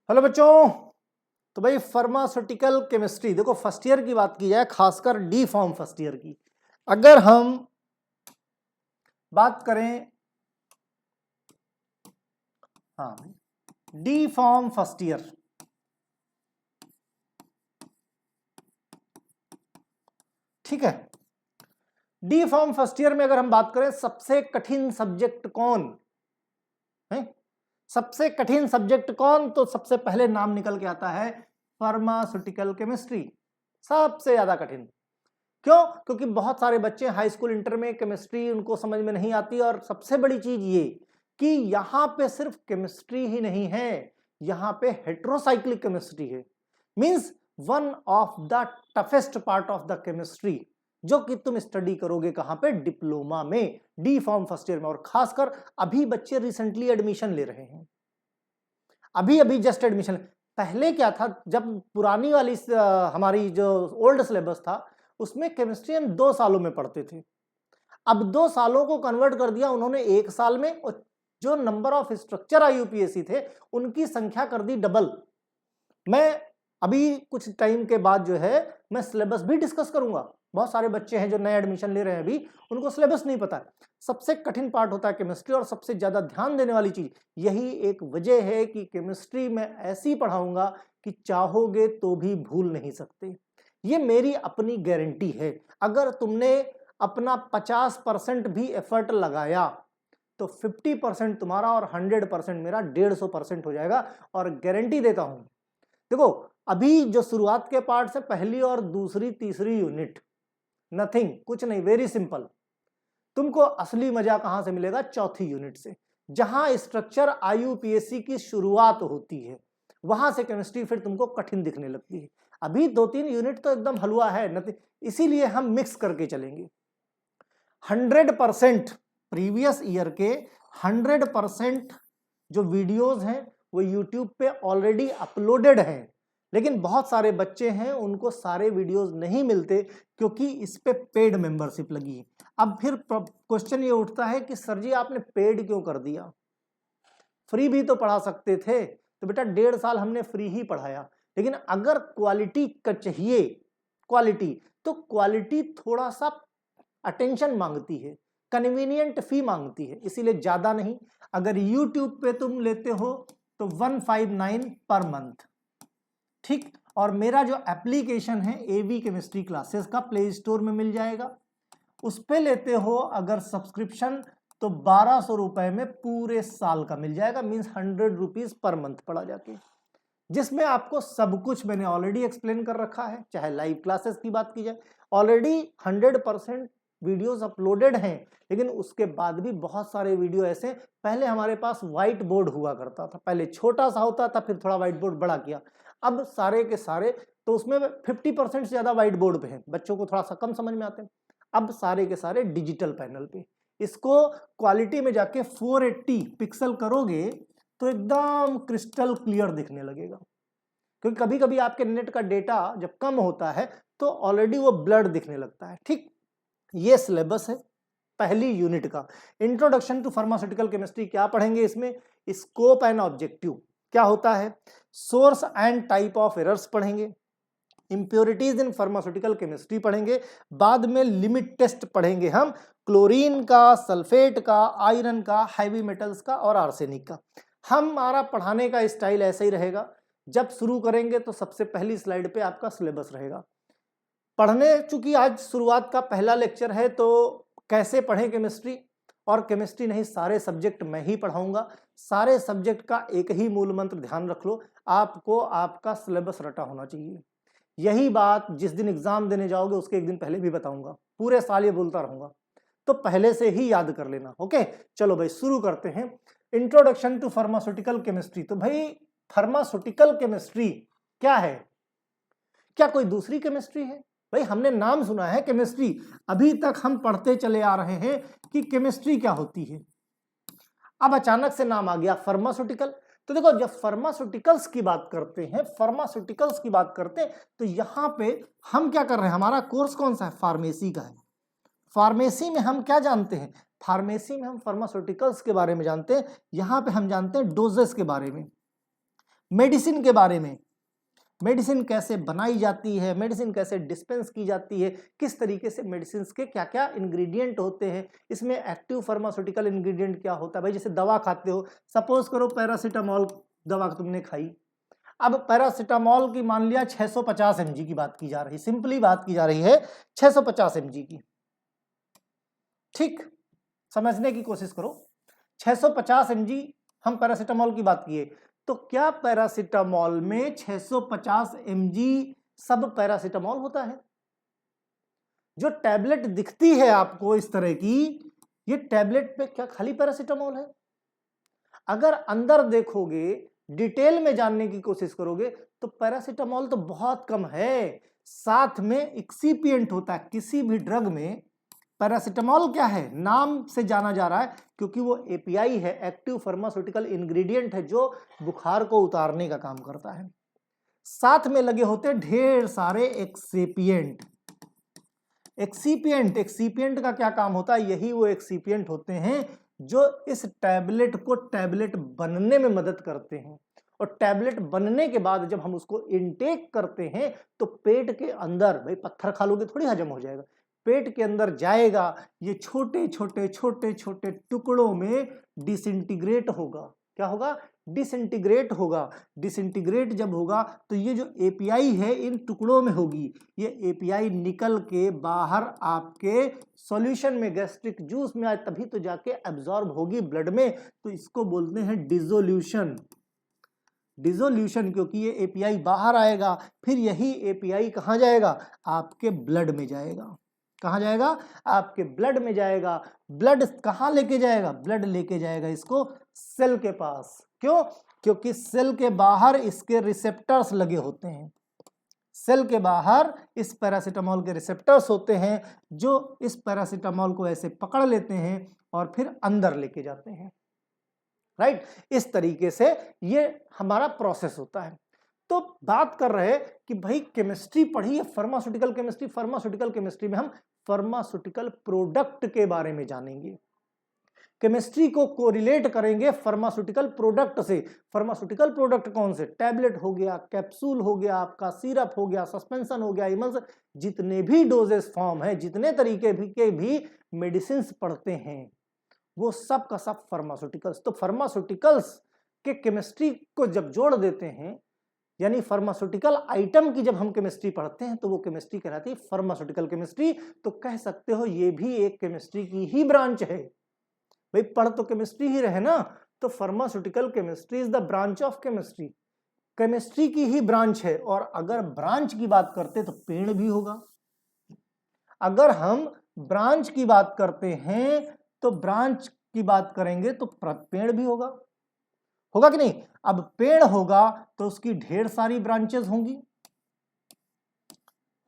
Hello बच्चों। तो भाई फार्मास्यूटिकल केमिस्ट्री देखो, फर्स्ट ईयर की बात की जाए, खासकर डी फॉर्म फर्स्ट ईयर की अगर हम बात करें, हाँ डी फॉर्म फर्स्ट ईयर, ठीक है। डी फॉर्म फर्स्ट ईयर में अगर हम बात करें सबसे कठिन सब्जेक्ट कौन है, सबसे कठिन सब्जेक्ट कौन, तो सबसे पहले नाम निकल के आता है फार्मास्यूटिकल केमिस्ट्री। सबसे ज्यादा कठिन क्यों? क्योंकि बहुत सारे बच्चे हाई स्कूल इंटर में केमिस्ट्री उनको समझ में नहीं आती, और सबसे बड़ी चीज ये कि यहां पे सिर्फ केमिस्ट्री ही नहीं है, यहां पे हेट्रोसाइक्लिक केमिस्ट्री है। Means one of the toughest part of the chemistry, जो कि तुम स्टडी करोगे कहां पे? डिप्लोमा में, डी फॉर्म फर्स्ट ईयर में। और खासकर अभी बच्चे रिसेंटली एडमिशन ले रहे हैं, अभी अभी जस्ट एडमिशन। पहले क्या था, जब पुरानी वाली हमारी जो ओल्ड सिलेबस था उसमें केमिस्ट्री हम 2 सालों में पढ़ते थे। अब 2 सालों को कन्वर्ट कर दिया उन्होंने 1 साल में, और जो नंबर ऑफ स्ट्रक्चर आईयूपीएससी थे उनकी संख्या कर दी डबल। मैं अभी कुछ टाइम के बाद जो है मैं सिलेबस भी डिस्कस करूंगा। बहुत सारे बच्चे हैं जो नए एडमिशन ले रहे हैं, अभी उनको सिलेबस नहीं पता है। सबसे कठिन पार्ट होता है केमिस्ट्री, और सबसे ज्यादा ध्यान देने वाली चीज यही एक वजह है कि केमिस्ट्री में ऐसी पढ़ाऊंगा कि चाहोगे तो भी भूल नहीं सकते। ये मेरी अपनी गारंटी है। अगर तुमने अपना 50% भी एफर्ट लगाया तो 50% तुम्हारा और 100% मेरा 150% हो जाएगा। और गारंटी देता हूं, देखो अभी जो शुरुआत के पार्ट से पहली और दूसरी तीसरी यूनिट, नथिंग, कुछ नहीं, वेरी सिंपल। तुमको असली मजा कहां से मिलेगा? चौथी यूनिट से, जहां स्ट्रक्चर आईयूपीएससी की शुरुआत होती है, वहां से केमिस्ट्री फिर तुमको कठिन दिखने लगती है। अभी 2-3 यूनिट तो एकदम हलवा है, नथिंग। इसीलिए हम मिक्स करके चलेंगे। 100% प्रीवियस ईयर के 100% जो वीडियोस हैं वो यूट्यूब पे ऑलरेडी अपलोडेड हैं, लेकिन बहुत सारे बच्चे हैं उनको सारे वीडियोस नहीं मिलते क्योंकि इस पे पेड मेंबरशिप लगी है। अब फिर क्वेश्चन ये उठता है कि सर जी आपने पेड क्यों कर दिया? फ्री भी तो पढ़ा सकते थे। तो बेटा 1.5 साल हमने फ्री ही पढ़ाया, लेकिन अगर क्वालिटी का चाहिए, क्वालिटी, तो क्वालिटी थोड़ा सा अटेंशन मांगती है, कन्वीनियंट फी मांगती है, इसीलिए ज्यादा नहीं। अगर यूट्यूब पे तुम लेते हो तो 159 पर मंथ, ठीक। और मेरा जो एप्लीकेशन है एवी केमिस्ट्री क्लासेस का, प्ले स्टोर में मिल जाएगा। उस पे लेते हो अगर सब्सक्रिप्शन तो 1200 रुपए में पूरे साल का मिल जाएगा। मींस 100 रुपीज पर मंथ पड़ा जाके, जिसमें आपको सब कुछ मैंने ऑलरेडी एक्सप्लेन कर रखा है। चाहे लाइव क्लासेस की बात की जाए, ऑलरेडी 100% वीडियोस अपलोडेड हैं, लेकिन उसके बाद भी बहुत सारे वीडियो ऐसे, पहले हमारे पास व्हाइट बोर्ड हुआ करता था, पहले छोटा सा होता था, फिर थोड़ा व्हाइट बोर्ड बड़ा किया, अब सारे के सारे, तो उसमें 50% से ज्यादा व्हाइट बोर्ड पे हैं, बच्चों को थोड़ा सा कम समझ में आते हैं। अब सारे के सारे डिजिटल पैनल पे, इसको क्वालिटी में जाके 480 पिक्सल करोगे तो एकदम क्रिस्टल क्लियर दिखने लगेगा। क्योंकि कभी कभी आपके नेट का डेटा जब कम होता है तो ऑलरेडी वो ब्लड दिखने लगता है, ठीक। ये सिलेबस है पहली यूनिट का, इंट्रोडक्शन टू फार्मास्यूटिकल केमिस्ट्री। क्या पढ़ेंगे इसमें? स्कोप एंड ऑब्जेक्टिव क्या होता है, source and type of errors पढ़ेंगे, इंप्योरिटीज इन फार्मास्यूटिकल केमिस्ट्री पढ़ेंगे, बाद में लिमिट टेस्ट पढ़ेंगे हम, क्लोरीन का, सल्फेट का, आयरन का, हैवी मेटल्स का और आर्सेनिक का। हमारा पढ़ाने का स्टाइल ऐसा ही रहेगा। जब शुरू करेंगे तो सबसे पहली स्लाइड पे आपका सिलेबस रहेगा। पढ़ने, चूंकि आज शुरुआत का पहला लेक्चर है तो कैसे पढ़ें केमिस्ट्री, और केमिस्ट्री नहीं सारे सब्जेक्ट मैं ही पढ़ाऊंगा। सारे सब्जेक्ट का एक ही मूल मंत्र ध्यान रख लो, आपको आपका सिलेबस रटा होना चाहिए। यही बात जिस दिन एग्जाम देने जाओगे उसके एक दिन पहले भी बताऊंगा, पूरे साल ये बोलता रहूंगा, तो पहले से ही याद कर लेना। ओके, चलो भाई शुरू करते हैं। Introduction to pharmaceutical chemistry. तो भाई फार्मास्यूटिकल केमिस्ट्री क्या है? क्या कोई दूसरी केमिस्ट्री है? भाई हमने नाम सुना है केमिस्ट्री, अभी तक हम पढ़ते चले आ रहे हैं कि केमिस्ट्री क्या होती है। अब अचानक से नाम आ गया फार्मास्यूटिकल। तो देखो जब फार्मास्यूटिकल्स की बात करते हैं, फार्मास्यूटिकल्स की बात करते हैं, तो यहां पे हम क्या कर रहे हैं? हमारा कोर्स कौन सा है? फार्मेसी का है। फार्मेसी में हम क्या जानते हैं? फार्मेसी में हम फार्मास्यूटिकल्स के बारे में जानते हैं। यहां पे हम जानते हैं डोजेस के बारे में। मेडिसिन के बारे में, मेडिसिन कैसे बनाई जाती है, मेडिसिन कैसे डिस्पेंस की जाती है, किस तरीके से मेडिसिन के क्या क्या इंग्रेडिएंट होते हैं, इसमें एक्टिव फार्मास्यूटिकल इंग्रेडिएंट क्या होता है। भाई जैसे दवा खाते हो, सपोज करो पैरासीटामोल दवा तुमने खाई, अब पैरासीटामोल की मान लिया 650 mg की बात की जा रही, सिंपली बात की जा रही है 650 mg की, ठीक, समझने की कोशिश करो। 650 mg हम पैरासीटामोल की बात किए, तो क्या पैरासीटामोल में 650 mg सब पैरासीटामोल होता है? जो टैबलेट दिखती है आपको इस तरह की, ये टैबलेट पे क्या खाली पैरासीटामोल है? अगर अंदर देखोगे, डिटेल में जानने की कोशिश करोगे, तो पैरासीटामोल तो बहुत कम है, साथ में एक्सिपिएंट होता है। किसी भी ड्रग में पैरासीटामोल क्या है, नाम से जाना जा रहा है क्योंकि वो एपीआई है, एक्टिव फार्मास्यूटिकल इंग्रेडिएंट है, जो बुखार को उतारने का काम करता है। साथ में लगे होते ढेर सारे एक्सिपिएंट। एक्सिपिएंट, एक्सिपिएंट का क्या काम होता है? यही वो एक्सिपिएंट होते हैं जो इस टैबलेट को टैबलेट बनने में मदद करते हैं, और टैबलेट बनने के बाद जब हम उसको इनटेक करते हैं तो पेट के अंदर, भाई पत्थर खा लोगे थोड़ी हजम हो जाएगा, पेट के अंदर जाएगा, ये छोटे छोटे छोटे छोटे टुकड़ों में डिसइंटीग्रेट होगा। क्या होगा? डिसइंटीग्रेट होगा। डिसइंटीग्रेट जब होगा तो ये जो एपीआई है इन टुकड़ों में होगी, ये एपीआई निकल के बाहर आपके सॉल्यूशन में, गैस्ट्रिक जूस में आए, तभी तो जाके एब्जॉर्ब होगी ब्लड में, तो इसको बोलते हैं डिसोल्यूशन। डिसोल्यूशन, क्योंकि ये एपीआई बाहर आएगा, फिर यही एपीआई कहाँ जाएगा? आपके ब्लड में जाएगा। कहाँ जाएगा? आपके ब्लड में जाएगा। ब्लड कहाँ लेके जाएगा? ब्लड लेके जाएगा इसको सेल के पास। क्यों? क्योंकि सेल के बाहर इसके रिसेप्टर्स लगे होते हैं। सेल के बाहर इस पैरासीटामोल के रिसेप्टर्स होते हैं जो इस पैरासीटामोल को ऐसे पकड़ लेते हैं और फिर अंदर लेके जाते हैं। राइट, इस तरीके से ये हमारा प्रोसेस होता है। तो बात कर रहे कि भाई केमिस्ट्री पढ़ी है, फार्मास्यूटिकल केमिस्ट्री। फार्मास्यूटिकल केमिस्ट्री में हम फार्मास्यूटिकल प्रोडक्ट के बारे में जानेंगे, केमिस्ट्री को कोरिलेट करेंगे फार्मास्यूटिकल प्रोडक्ट से। फार्मास्यूटिकल प्रोडक्ट कौन से? टैबलेट हो गया, कैप्सूल हो गया, आपका सिरप हो गया, सस्पेंशन हो गया, इमल्सन, जितने भी डोजेस फॉर्म है, जितने तरीके के भी मेडिसिन पढ़ते हैं, वो सब का सब फार्मास्यूटिकल्स। तो फार्मास्यूटिकल्स के केमिस्ट्री को जब जोड़ देते हैं, यानी फार्मास्यूटिकल आइटम की जब हम केमिस्ट्री पढ़ते हैं, तो वो केमिस्ट्री कहलाती है फार्मास्यूटिकल केमिस्ट्री। तो कह सकते हो ये भी एक केमिस्ट्री की ही ब्रांच है। भाई पढ़ तो केमिस्ट्री ही रहे ना, तो pharmaceutical chemistry is the branch of chemistry, chemistry की ही ब्रांच है। और अगर ब्रांच की बात करते तो पेड़ भी होगा। अगर हम ब्रांच की बात करते हैं तो ब्रांच की बात करेंगे तो पेड़ भी होगा, होगा कि नहीं? अब पेड़ होगा तो उसकी ढेर सारी ब्रांचेस होंगी,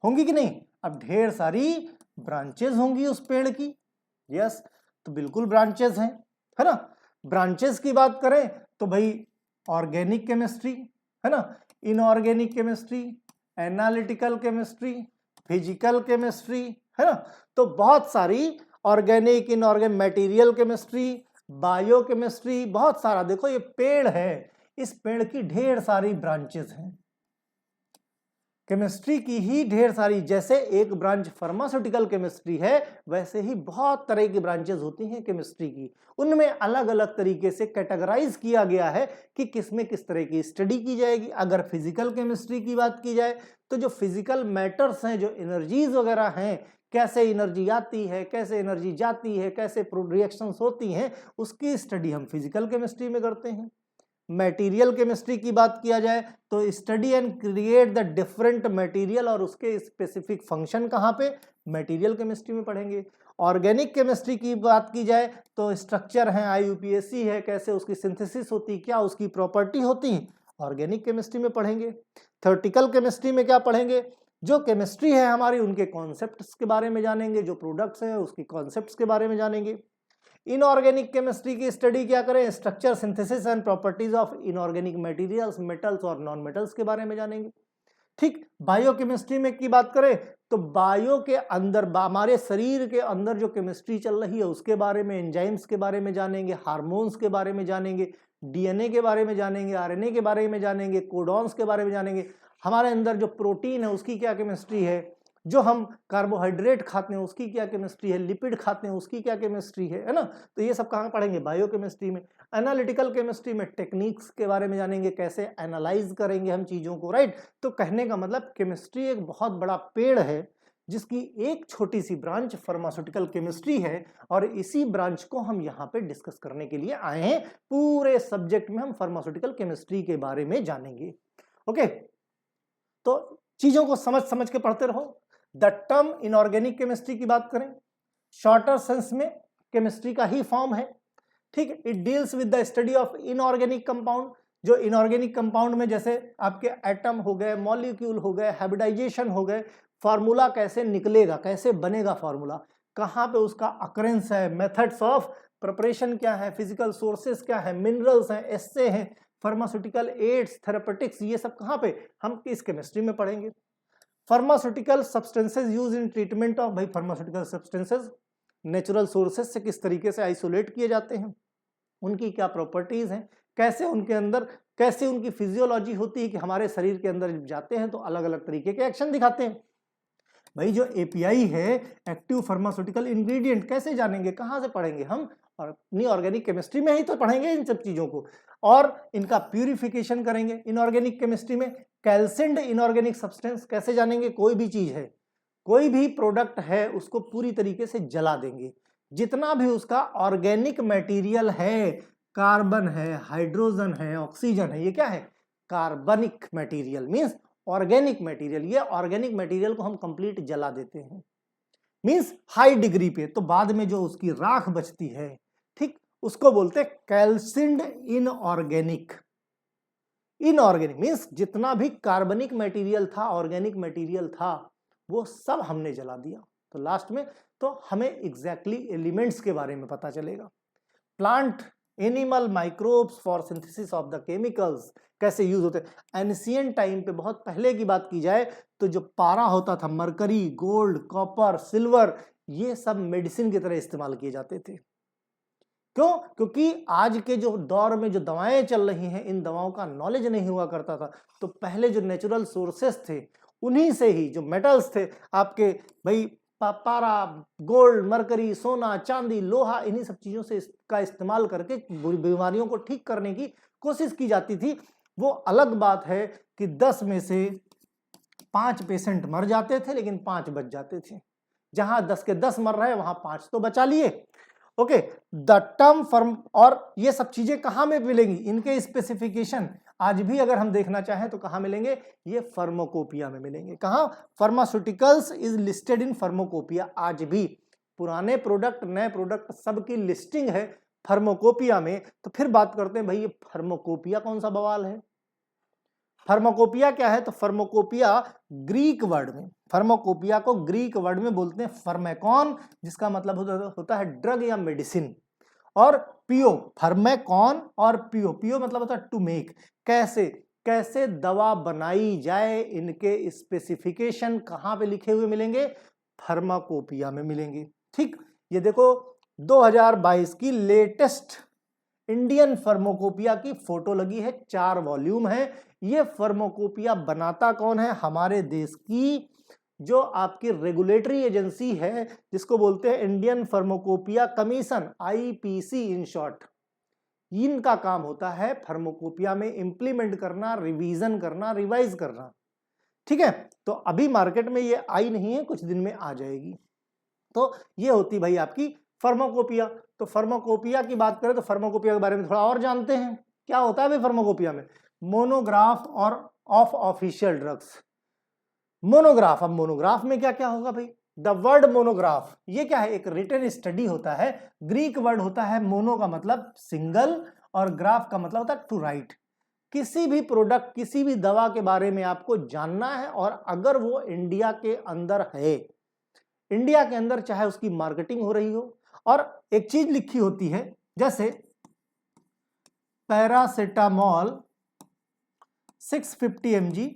होंगी कि नहीं? अब ढेर सारी ब्रांचेस होंगी उस पेड़ की। यस, तो बिल्कुल ब्रांचेस हैं, है ना। ब्रांचेस की बात करें तो भाई ऑर्गेनिक केमिस्ट्री, है ना, inorganic chemistry, analytical chemistry, physical chemistry, है ना। तो बहुत सारी organic, inorganic, material chemistry, bio chemistry, बहुत सारा। देखो ये पेड़ है, इस पेड़ की ढेर सारी ब्रांचेस हैं, केमिस्ट्री की ही ढेर सारी। जैसे एक ब्रांच फार्मास्यूटिकल केमिस्ट्री है, वैसे ही बहुत तरह की ब्रांचेस होती हैं केमिस्ट्री की। उनमें अलग अलग तरीके से कैटेगराइज किया गया है कि किसमें किस तरह की स्टडी की जाएगी। अगर फिजिकल केमिस्ट्री की बात की जाए तो जो फिजिकल मैटर्स हैं, जो एनर्जीज वगैरह हैं, कैसे एनर्जी आती है, कैसे एनर्जी जाती है, कैसे रिएक्शंस होती हैं, उसकी स्टडी हम फिजिकल केमिस्ट्री में करते हैं। मटेरियल केमिस्ट्री की बात किया जाए तो study and create the different material, और उसके स्पेसिफिक फंक्शन कहाँ पे? मटेरियल केमिस्ट्री में पढ़ेंगे। ऑर्गेनिक केमिस्ट्री की बात की जाए तो स्ट्रक्चर है, IUPAC है, कैसे उसकी सिंथेसिस होती, क्या उसकी प्रॉपर्टी होती है, ऑर्गेनिक केमिस्ट्री में पढ़ेंगे। थ्योरेटिकल केमिस्ट्री में क्या पढ़ेंगे? जो केमिस्ट्री है हमारी, उनके कॉन्सेप्ट्स के बारे में जानेंगे, जो प्रोडक्ट्स हैं उसकी कॉन्सेप्ट्स के बारे में जानेंगे। इनऑर्गेनिक केमिस्ट्री की स्टडी क्या करें? Structure, synthesis and properties of inorganic materials, metals और नॉन मेटल्स के बारे में जानेंगे। ठीक, बायोकेमिस्ट्री में की बात करें तो बायो के अंदर, हमारे शरीर के अंदर जो केमिस्ट्री चल रही है उसके बारे में, एंजाइम्स के बारे में जानेंगे, हार्मोन्स के बारे में जानेंगे, डीएनए के बारे में जानेंगे, आरएनए के बारे में जानेंगे, कोडॉन्स के बारे में जानेंगे, हमारे अंदर जो प्रोटीन है उसकी क्या केमिस्ट्री है, जो हम कार्बोहाइड्रेट खाते हैं उसकी क्या केमिस्ट्री है, लिपिड खाते हैं उसकी क्या केमिस्ट्री है ना। तो ये सब कहाँ पढ़ेंगे, बायोकेमिस्ट्री में। एनालिटिकल केमिस्ट्री में टेक्निक्स के बारे में जानेंगे, कैसे एनालाइज करेंगे हम चीज़ों को, राइट। तो कहने का मतलब केमिस्ट्री एक बहुत बड़ा पेड़ है जिसकी एक छोटी सी ब्रांच फार्मास्यूटिकल केमिस्ट्री है, और इसी ब्रांच को हम यहाँ पे डिस्कस करने के लिए आए हैं। पूरे सब्जेक्ट में हम फार्मास्यूटिकल केमिस्ट्री के बारे में जानेंगे। ओके, तो चीजों को समझ समझ के पढ़ते रहो। द टर्म इनऑर्गेनिक केमिस्ट्री की बात करें, शॉर्टर सेंस में केमिस्ट्री का ही फॉर्म है, ठीक है। It deals with the study of inorganic compound, जो इनऑर्गेनिक कंपाउंड में जैसे आपके एटम हो गए, मॉलिक्यूल हो गए, हाइब्रिडाइजेशन हो गए, फार्मूला कैसे निकलेगा, कैसे बनेगा फार्मूला, कहाँ पे उसका अकरेंस है, मेथड्स ऑफ प्रिपरेशन क्या है, फिजिकल सोर्सेस क्या है, मिनरल्स हैं, एस्से हैं, फार्मास्यूटिकल एड्स, थेरेपेटिक्स, ये सब कहाँ पे हम इस केमिस्ट्री में पढ़ेंगे। Pharmaceutical substances use in treatment of, भाई फार्मास्यूटिकल सब्सटेंसेज नेचुरल सोर्सेज से किस तरीके से आइसोलेट किए जाते हैं, उनकी क्या प्रॉपर्टीज हैं, कैसे उनके अंदर, कैसे उनकी फिजियोलॉजी होती है कि हमारे शरीर के अंदर जाते हैं तो अलग अलग तरीके के एक्शन दिखाते हैं। भाई जो एपीआई है, एक्टिव फार्मास्यूटिकल इंग्रेडिएंट, कैसे जानेंगे, कहाँ से पढ़ेंगे हम, और अपनी ऑर्गेनिक केमिस्ट्री में ही तो पढ़ेंगे इन सब चीजों को, और इनका प्यूरिफिकेशन करेंगे। इनऑर्गेनिक केमिस्ट्री में कैल्सिन्ड इनऑर्गेनिक सब्सटेंस कैसे जानेंगे, कोई भी चीज है, कोई भी प्रोडक्ट है उसको पूरी तरीके से जला देंगे, जितना भी उसका ऑर्गेनिक मटेरियल है, कार्बन है, हाइड्रोजन है, ऑक्सीजन है, ये क्या है, कार्बनिक मटेरियल मींस ऑर्गेनिक मटेरियल। ये ऑर्गेनिक मटेरियल को हम कंप्लीट जला देते हैं, मींस हाई डिग्री पे, तो बाद में जो उसकी राख बचती है, ठीक, उसको बोलते हैं कैल्सिन्ड इनऑर्गेनिक। इनऑर्गेनिक मींस जितना भी कार्बनिक मटेरियल था, ऑर्गेनिक मटेरियल था, वो सब हमने जला दिया। तो लास्ट में तो हमें एग्जैक्टली एलिमेंट्स के बारे में पता चलेगा। Plant, animal, microbes for synthesis of the chemicals कैसे यूज होते हैं। एंशिएंट टाइम पे, बहुत पहले की बात की जाए तो जो पारा होता था, मरकरी, गोल्ड, कॉपर, सिल्वर, ये सब मेडिसिन की तरह इस्तेमाल किए जाते थे। क्यों? क्योंकि आज के जो दौर में जो दवाएं चल रही हैं, इन दवाओं का नॉलेज नहीं हुआ करता था। तो पहले जो नेचुरल सोर्सेस थे, उन्हीं से ही जो मेटल्स थे आपके, भाई पारा, गोल्ड, मरकरी, सोना, चांदी, लोहा, इन्हीं सब चीजों से इसका इस्तेमाल करके बीमारियों को ठीक करने की कोशिश की जाती थी। वो अलग बात है कि 10 में से 5 पेशेंट मर जाते थे, लेकिन 5 बच जाते थे। जहां 10 के 10 मर रहे, वहां 5 तो बचा लिए। ओके, द टर्म फर्म, और ये सब चीजें कहां में मिलेंगी, इनके स्पेसिफिकेशन आज भी अगर हम देखना चाहें तो कहां मिलेंगे, ये फार्माकोपिया में मिलेंगे। कहां? Pharmaceuticals is listed in pharmacopoeia. आज भी पुराने प्रोडक्ट, नए प्रोडक्ट, सबकी लिस्टिंग है फार्माकोपिया में। तो फिर बात करते हैं भाई, ये फार्माकोपिया कौन सा बवाल है। फार्माकोपिया क्या है? तो फार्माकोपिया ग्रीक वर्ड में, फार्माकोपिया को ग्रीक वर्ड में बोलते हैं फार्मेकॉन, जिसका मतलब होता है ड्रग या मेडिसिन, और पियो, फार्मेकॉन और पियो, पियो मतलब होता है टू मेक, कैसे कैसे दवा बनाई जाए, इनके स्पेसिफिकेशन कहां पे लिखे हुए मिलेंगे, फार्माकोपिया में मिलेंगे। ठीक, ये देखो 2022 की लेटेस्ट इंडियन फार्माकोपिया की फोटो लगी है, 4 वॉल्यूम है। ये फार्माकोपिया बनाता कौन है? हमारे देश की जो आपकी रेगुलेटरी एजेंसी है, जिसको बोलते हैं Indian pharmacopoeia commission, IPC in short. इनका काम होता है फार्माकोपिया में इंप्लीमेंट करना, रिवीजन करना, रिवाइज करना। ठीक है, तो अभी मार्केट में ये आई नहीं है, कुछ दिन में आ जाएगी। तो ये होती भाई आपकी फार्माकोपिया। तो फार्माकोपिया की बात करें तो फार्माकोपिया के बारे में थोड़ा और जानते हैं। क्या होता है भाई फार्माकोपिया में? मोनोग्राफ और ऑफ ऑफिशियल ड्रग्स। मोनोग्राफ, अब मोनोग्राफ में क्या क्या होगा भाई? द वर्ड मोनोग्राफ, ये क्या है? एक रिटन स्टडी होता है। ग्रीक वर्ड होता है मोनो का मतलब सिंगल, और ग्राफ का मतलब होता है टू राइट। किसी भी प्रोडक्ट, किसी भी दवा के बारे में आपको जानना है, और अगर वो इंडिया के अंदर है, इंडिया के अंदर चाहे उसकी मार्केटिंग हो रही हो, और एक चीज लिखी होती है, जैसे पैरासिटामोल 650 mg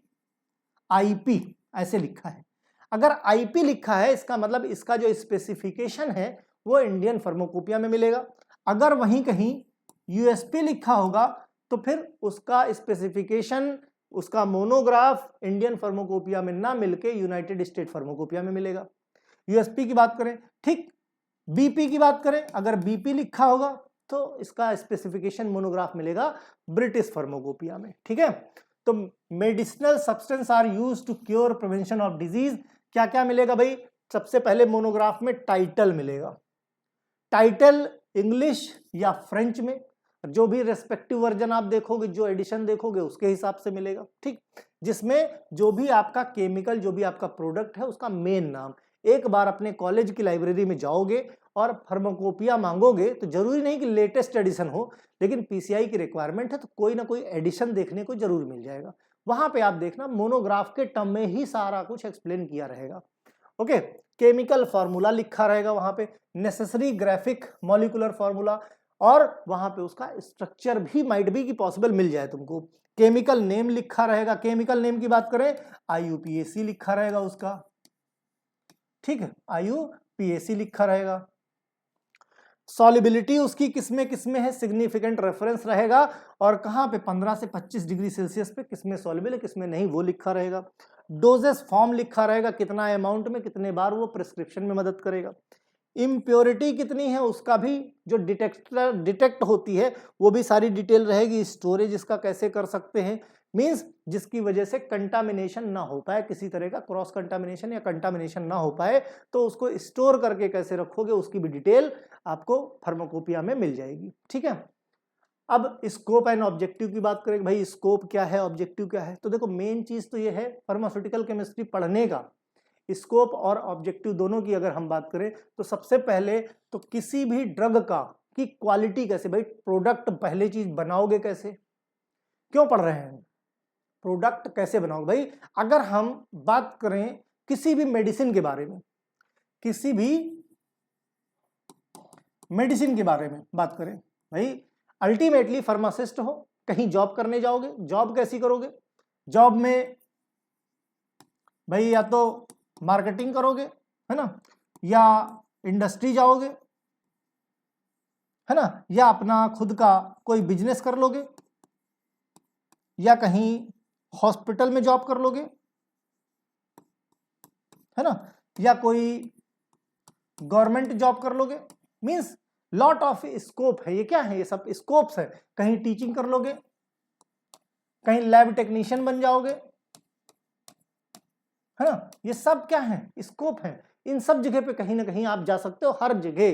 आईपी, ऐसे लिखा है। अगर आईपी लिखा है, इसका मतलब इसका जो स्पेसिफिकेशन है वो इंडियन फार्माकोपिया में मिलेगा। अगर वहीं कहीं यूएसपी लिखा होगा तो फिर उसका स्पेसिफिकेशन, उसका मोनोग्राफ इंडियन फार्माकोपिया में ना मिलके यूनाइटेड स्टेट फार्माकोपिया में मिलेगा। यूएसपी की बात करें, ठीक। बीपी की बात करें, अगर बीपी लिखा होगा तो इसका स्पेसिफिकेशन मोनोग्राफ मिलेगा ब्रिटिश फार्माकोपिया में, ठीक है। तो medicinal substance are used to cure prevention of disease, क्या क्या मिलेगा भाई? सबसे पहले मोनोग्राफ में टाइटल मिलेगा, टाइटल इंग्लिश या फ्रेंच में, जो भी रेस्पेक्टिव वर्जन आप देखोगे, जो एडिशन देखोगे उसके हिसाब से मिलेगा, ठीक। जिसमें जो भी आपका केमिकल, जो भी आपका प्रोडक्ट है उसका मेन नाम। एक बार अपने कॉलेज की लाइब्रेरी में जाओगे और फार्माकोपिया मांगोगे तो जरूरी नहीं कि लेटेस्ट एडिशन हो, लेकिन पीसीआई की रिक्वायरमेंट है तो कोई ना कोई एडिशन देखने को जरूर मिल जाएगा। वहां पे आप देखना मोनोग्राफ के टर्म में ही सारा कुछ एक्सप्लेन किया रहेगा। ओके, केमिकल फॉर्मूला लिखा रहेगा वहां पे, नेसेसरी ग्राफिक मॉलिक्यूलर फॉर्मूला, और वहां पे उसका स्ट्रक्चर भी माइट बी की पॉसिबल मिल जाए तुमको। केमिकल नेम लिखा रहेगा, केमिकल नेम की बात करें आईयूपीएसी लिखा रहेगा उसका, ठीक है, आईयूपीएसी लिखा रहेगा। सॉलिबिलिटी उसकी किसमें किसमें है, सिग्निफिकेंट रेफरेंस रहेगा, और कहां पे 15 से 25 डिग्री सेल्सियस पे किसमें सॉलिबल है किसमें नहीं वो लिखा रहेगा। डोजेस फॉर्म लिखा रहेगा, कितना अमाउंट में कितने बार वो प्रिस्क्रिप्शन में मदद करेगा। इम्प्योरिटी कितनी है उसका भी जो डिटेक्ट होती है वो भी सारी डिटेल रहेगी। स्टोरेज इसका कैसे कर सकते हैं, मींस जिसकी वजह से कंटामिनेशन ना हो पाए, किसी तरह का क्रॉस कंटामिनेशन या कंटामिनेशन ना हो पाए, तो उसको स्टोर करके कैसे रखोगे उसकी भी डिटेल आपको फार्माकोपिया में मिल जाएगी, ठीक है। अब स्कोप एंड ऑब्जेक्टिव की बात करें, भाई स्कोप क्या है, ऑब्जेक्टिव क्या है, तो देखो मेन चीज तो ये है फार्मास्यूटिकल केमिस्ट्री पढ़ने का, स्कोप और ऑब्जेक्टिव दोनों की अगर हम बात करें तो सबसे पहले तो किसी भी ड्रग का की क्वालिटी कैसे, भाई प्रोडक्ट पहले चीज बनाओगे कैसे, क्यों पढ़ रहे हैं, प्रोडक्ट कैसे बनाओगे। भाई अगर हम बात करें किसी भी मेडिसिन के बारे में, किसी भी मेडिसिन के बारे में बात करें, भाई अल्टीमेटली फार्मासिस्ट हो, कहीं जॉब करने जाओगे, जॉब कैसी करोगे, जॉब में भाई या तो मार्केटिंग करोगे, है ना, या इंडस्ट्री जाओगे, है ना, या अपना खुद का कोई बिजनेस कर लोगे, या कहीं हॉस्पिटल में जॉब कर लोगे, है ना, या कोई गवर्नमेंट जॉब कर लोगे। मींस लॉट ऑफ स्कोप है, ये क्या है, ये सब स्कोप्स है। कहीं टीचिंग कर लोगे, कहीं लैब टेक्नीशियन बन जाओगे, है ना, ये सब क्या है, स्कोप है। इन सब जगह पे कहीं ना कहीं आप जा सकते हो, हर जगह।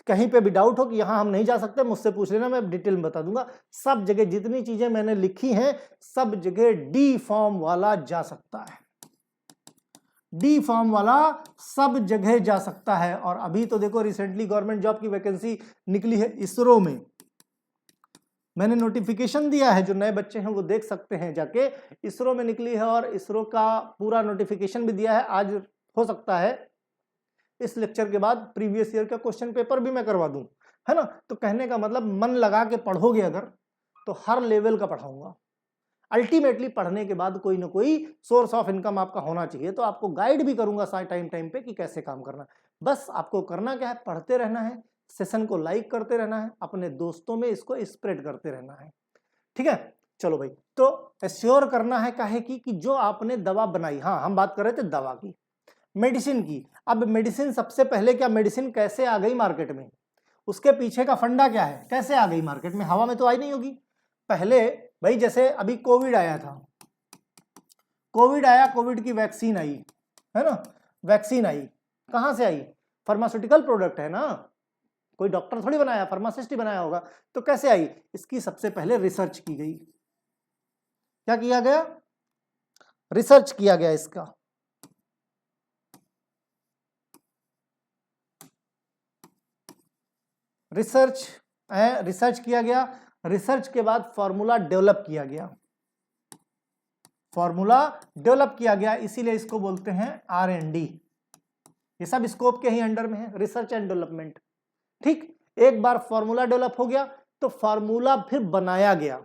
कहीं पे भी डाउट हो कि यहां हम नहीं जा सकते, मुझसे पूछ लेना, मैं डिटेल में बता दूंगा। सब जगह जितनी चीजें मैंने लिखी हैं सब जगह डी फॉर्म वाला जा सकता है, डी फॉर्म वाला सब जगह जा सकता है। और अभी तो देखो रिसेंटली गवर्नमेंट जॉब की वैकेंसी निकली है इसरो में, मैंने नोटिफिकेशन दिया है, जो नए बच्चे हैं वो देख सकते हैं जाके, इसरो में निकली है, और इसरो का पूरा नोटिफिकेशन भी दिया है। आज हो सकता है इस लेक्चर के बाद प्रीवियस ईयर का क्वेश्चन पेपर भी मैं करवा दूं, है ना। तो कहने का मतलब मन लगा के पढ़ोगे अगर तो हर लेवल का पढ़ाऊंगा। अल्टीमेटली पढ़ने के बाद कोई ना कोई सोर्स ऑफ इनकम आपका होना चाहिए, तो आपको गाइड भी करूंगा टाइम टाइम पे कि कैसे काम करना। बस आपको करना क्या है, पढ़ते रहना है, सेशन को लाइक करते रहना है, अपने दोस्तों में इसको स्प्रेड करते रहना है, ठीक है। चलो भाई, तो एश्योर करना है काहे कि जो आपने दवा बनाई, हाँ हम बात कर रहे थे दवा की, मेडिसिन की। अब मेडिसिन सबसे पहले क्या, मेडिसिन कैसे आ गई मार्केट में, उसके पीछे का फंडा क्या है, कैसे आ गई मार्केट में, हवा में तो आई नहीं होगी। पहले भाई जैसे अभी कोविड आया था, कोविड आया, कोविड की वैक्सीन आई, है ना, वैक्सीन आई, कहां से आई, फार्मास्यूटिकल प्रोडक्ट है ना, कोई डॉक्टर थोड़ी बनाया, फार्मासिस्ट ही बनाया होगा। तो कैसे आई, इसकी सबसे पहले रिसर्च की गई। क्या किया गया, रिसर्च किया गया इसका, रिसर्च किया गया। रिसर्च के बाद फॉर्मूला डेवलप किया गया, फॉर्मूला डेवलप किया गया, इसीलिए इसको बोलते हैं R&D। ये सब स्कोप के ही अंडर में है, रिसर्च एंड डेवलपमेंट, ठीक। एक बार फॉर्मूला डेवलप हो गया तो फॉर्मूला फिर बनाया गया,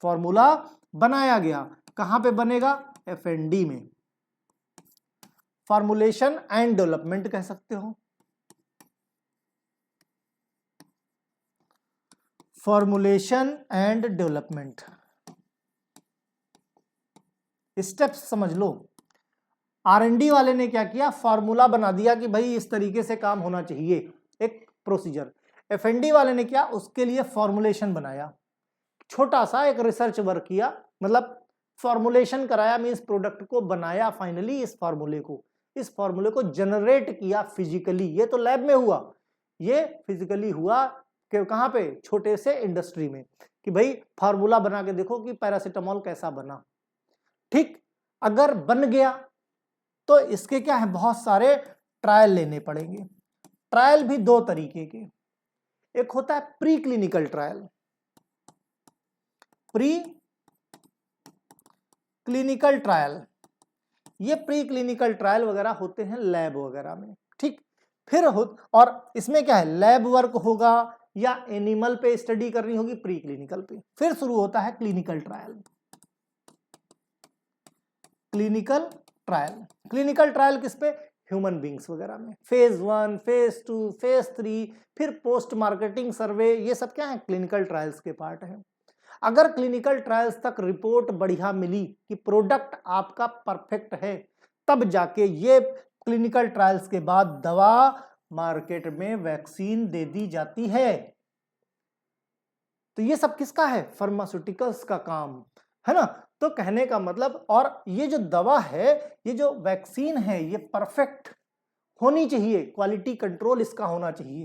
फॉर्मूला बनाया गया, कहां पे बनेगा, FND में, फॉर्मुलेशन एंड डेवलपमेंट कह सकते हो। Formulation and development. स्टेप्स समझ लो। R&D वाले ने क्या किया, फॉर्मूला बना दिया कि भाई इस तरीके से काम होना चाहिए, एक प्रोसीजर। F&D वाले ने क्या, उसके लिए फॉर्मुलेशन बनाया, छोटा सा एक रिसर्च वर्क किया, मतलब फॉर्मुलेशन कराया, मींस प्रोडक्ट को बनाया फाइनली, इस फॉर्मूले को जनरेट किया फिजिकली। ये तो लैब में हुआ, ये फिजिकली हुआ कि कहां पे, छोटे से इंडस्ट्री में, कि भाई फार्मूला बना के देखो कि पैरासिटामोल कैसा बना। ठीक, अगर बन गया तो इसके क्या है, बहुत सारे ट्रायल लेने पड़ेंगे। ट्रायल भी दो तरीके के, एक होता है pre clinical trial, pre clinical trial, ये प्री क्लिनिकल ट्रायल वगैरह होते हैं लैब वगैरह में। ठीक, फिर और इसमें क्या है, लैब वर्क होगा या एनिमल पे स्टडी करनी होगी, प्री क्लिनिकल पे। फिर शुरू होता है क्लिनिकल ट्रायल। क्लिनिकल ट्रायल किस पे, ह्यूमन बींग्स वगैरह में, फेज 1, फेज 2, फेज 3, फिर पोस्ट मार्केटिंग सर्वे, ये सब क्या है, क्लिनिकल ट्रायल्स के पार्ट है। अगर क्लिनिकल ट्रायल्स तक रिपोर्ट बढ़िया मिली कि प्रोडक्ट आपका परफेक्ट है, तब जाके ये क्लिनिकल ट्रायल्स के बाद दवा मार्केट में वैक्सीन दे दी जाती है। तो ये सब किसका है, फार्मास्यूटिकल्स का काम है ना। तो कहने का मतलब, और ये जो दवा है, ये जो वैक्सीन है, ये परफेक्ट होनी चाहिए, क्वालिटी कंट्रोल इसका होना चाहिए,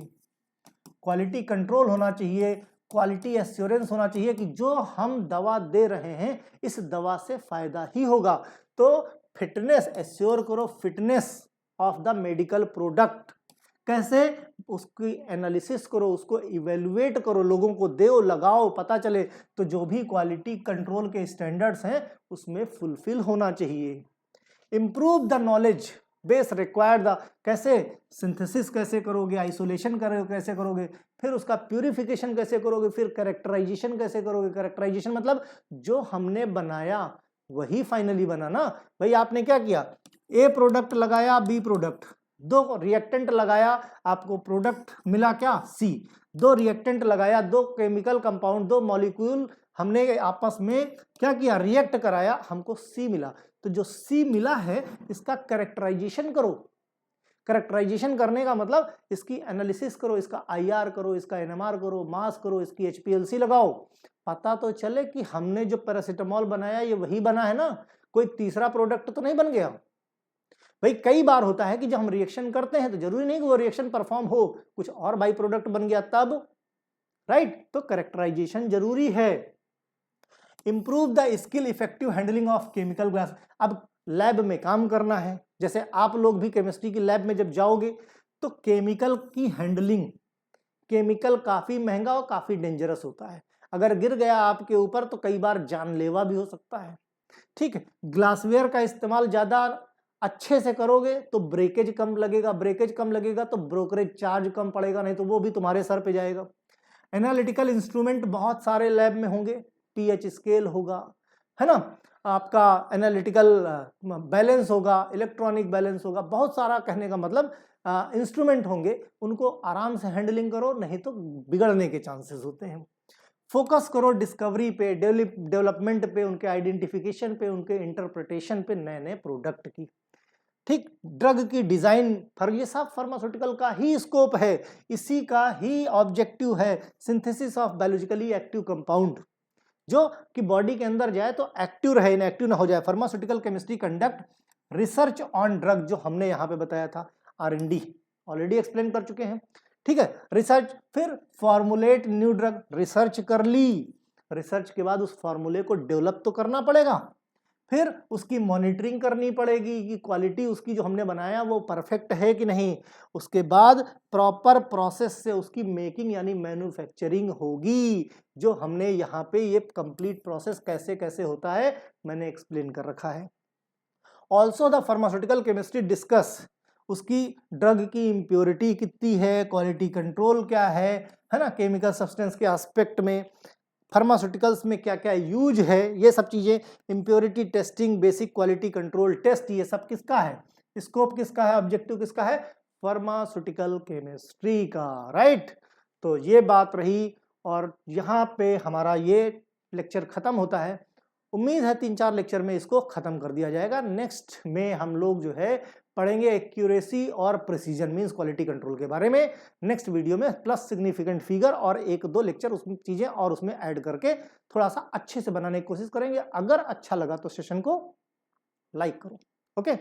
क्वालिटी कंट्रोल होना चाहिए, क्वालिटी एश्योरेंस होना चाहिए कि जो हम दवा दे रहे हैं इस दवा से फायदा ही होगा। तो फिटनेस एश्योर करो, fitness of the medical product, कैसे, उसकी एनालिसिस करो, उसको इवेल्युएट करो, लोगों को दो, लगाओ, पता चले, तो जो भी क्वालिटी कंट्रोल के स्टैंडर्ड्स हैं उसमें फुलफिल होना चाहिए। Improve the knowledge base required the, कैसे सिंथेसिस कैसे करोगे, आइसोलेशन करोगे कैसे करोगे, फिर उसका प्यूरिफिकेशन कैसे करोगे, फिर कैरेक्टराइजेशन कैसे करोगे। कैरेक्टराइजेशन मतलब जो हमने बनाया वही फाइनली बना ना। भाई आपने क्या किया, ए प्रोडक्ट लगाया, बी प्रोडक्ट, दो रिएक्टेंट लगाया, आपको प्रोडक्ट मिला क्या, सी। दो रिएक्टेंट लगाया, दो केमिकल कंपाउंड, दो मॉलिक्यूल हमने आपस में क्या किया, रिएक्ट कराया, हमको सी मिला। तो जो सी मिला है इसका कैरेक्टराइजेशन करो। कैरेक्टराइजेशन करने का मतलब इसकी एनालिसिस करो, इसका आईआर करो, इसका एनएमआर करो, मास करो, इसकी एचपीएलसी लगाओ, पता तो चले कि हमने जो पैरासिटामोल बनाया ये वही बना है ना, कोई तीसरा प्रोडक्ट तो नहीं बन गया। भाई कई बार होता है कि जब हम रिएक्शन करते हैं तो जरूरी नहीं कि वो रिएक्शन परफॉर्म हो, कुछ और बाई प्रोडक्ट बन गया तब, राइट। तो कैरेक्टराइजेशन जरूरी है। Improve the skill effective handling of chemical gas. अब लैब में काम करना है, जैसे आप लोग भी केमिस्ट्री की लैब में जब जाओगे तो केमिकल की हैंडलिंग, केमिकल काफी महंगा और काफी डेंजरस होता है, अगर गिर गया आपके ऊपर तो कई बार जानलेवा भी हो सकता है। ठीक है, ग्लासवेयर का इस्तेमाल ज्यादा अच्छे से करोगे तो ब्रेकेज कम लगेगा, ब्रेकेज कम लगेगा तो ब्रोकरेज चार्ज कम पड़ेगा, नहीं तो वो भी तुम्हारे सर पे जाएगा। एनालिटिकल इंस्ट्रूमेंट बहुत सारे लैब में होंगे, पीएच स्केल होगा, है ना, आपका एनालिटिकल बैलेंस होगा, इलेक्ट्रॉनिक बैलेंस होगा, बहुत सारा, कहने का मतलब इंस्ट्रूमेंट होंगे, उनको आराम से हैंडलिंग करो, नहीं तो बिगड़ने के चांसेस होते हैं। फोकस करो डिस्कवरी पे, डेवलपमेंट पे, उनके आइडेंटिफिकेशन पे, उनके इंटरप्रिटेशन पे, नए नए प्रोडक्ट की। ठीक, ड्रग की डिजाइन, ये सब फार्मास्यूटिकल का ही स्कोप है, इसी का ही ऑब्जेक्टिव है, synthesis of biologically active compound, जो कि बॉडी के अंदर जाए तो एक्टिव रहे, इनएक्टिव ना हो जाए। Pharmaceutical chemistry conduct research on drug, जो हमने यहां पे बताया था, R&D ऑलरेडी एक्सप्लेन कर चुके हैं। ठीक है, रिसर्च, फिर फॉर्मुलेट न्यू ड्रग, रिसर्च कर ली, रिसर्च के बाद उस फॉर्मूले को डेवलप तो करना पड़ेगा, फिर उसकी मॉनिटरिंग करनी पड़ेगी कि क्वालिटी उसकी जो हमने बनाया वो परफेक्ट है कि नहीं, उसके बाद प्रॉपर प्रोसेस से उसकी मेकिंग यानी मैन्युफैक्चरिंग होगी, जो हमने यहाँ पे ये कंप्लीट प्रोसेस कैसे कैसे होता है मैंने एक्सप्लेन कर रखा है। Also the pharmaceutical chemistry discuss, उसकी ड्रग की इम्प्योरिटी कितनी है, क्वालिटी कंट्रोल क्या है ना, केमिकल सब्सटेंस के एस्पेक्ट में, फार्मास्यूटिकल्स में क्या क्या यूज है, ये सब चीजें, impurity testing, basic quality control test, ये सब किसका है, स्कोप किसका है, ऑब्जेक्टिव किसका है, फार्मास्यूटिकल केमिस्ट्री का, राइट। तो ये बात रही और यहाँ पे हमारा ये लेक्चर खत्म होता है। उम्मीद है 3-4 लेक्चर में इसको खत्म कर दिया जाएगा। नेक्स्ट में हम लोग जो है पढ़ेंगे एक्यूरेसी और प्रिसीजन मींस क्वालिटी कंट्रोल के बारे में नेक्स्ट वीडियो में, प्लस सिग्निफिकेंट फिगर और 1-2 लेक्चर उसमें चीजें और उसमें ऐड करके थोड़ा सा अच्छे से बनाने की कोशिश करेंगे। अगर अच्छा लगा तो सेशन को लाइक करो। ओके।